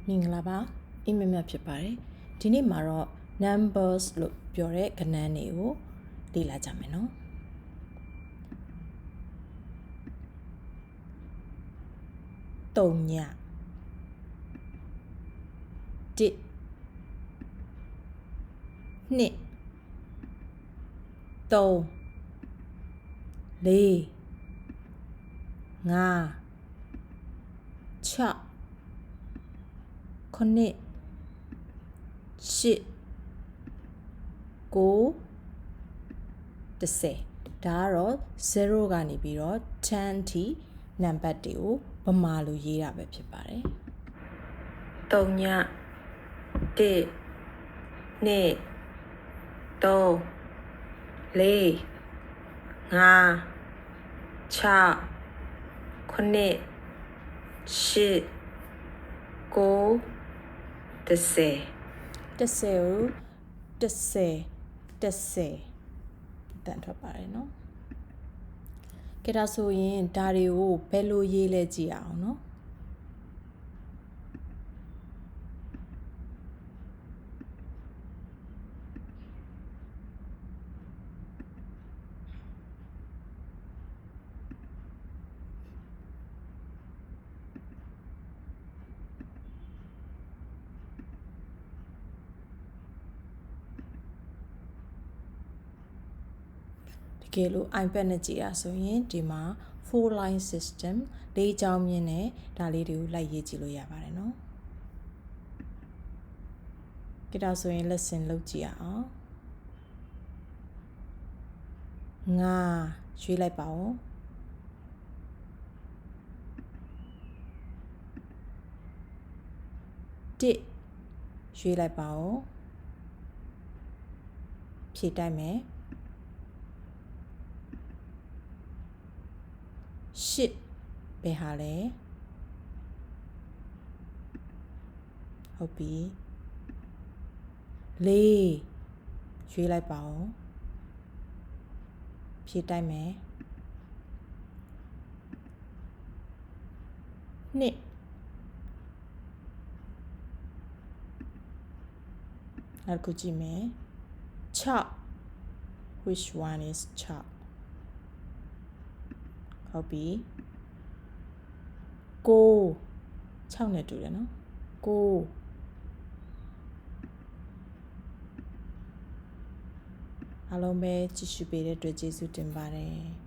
မင်္ဂလာပါအင်မမဖြစ်ပါတယ်ဒီနေ့မှာတော့ numbers လို့ပြောတဲ့ကဏ္ဍတွေကိုလေ့လာကြမယ်နော်3ည1 2 3 4 5 6 9 10 ဒါကတော့0ကနေပြီးတော့10အထိနံပါတ်တွေကိုဗမာလိုရေးတာပဲဖြစ်ပါတယ်3ည1 2 3 4 5 6 9 10 တန်ထွက်ပါတယ်နော်ကဲဒါဆိုရင်ဒါတွေကိုဘယ်လိုရေးလဲကြည့်အောင်နော်တကယ်လို့ iPad နဲ့ကြည့်ရဆိုရင်ဒီမှာ 4 line system ၄ကြောင်းမြင့်နဲ့ဒါလေးတွေကိုလိုက်ရေးကြည့်လို့ရပါတယ်နော်ကြည့်ဒါဆိုရင် lesson လုပ်ကြည့်အောင်ငါရွေးလိုက်ပါဦး1ရွေးလိုက်ပါဦးဖြည့်တိုက်မယ်8ဘယ်ဟာလဲဟုတ်ပြီ4ရွေးလိုက်ပါဦးဖြည့်တိုက်မယ်2နောက်တစ်ခုကြည့်မယ်6 which one is 6ဟုတ်ပြီ9 6နဲ့တူတယ်နော်9အားလုံးပဲကြည့်ရှုပေးတဲ့အတွက်ကျေးဇူးတင်ပါတယ်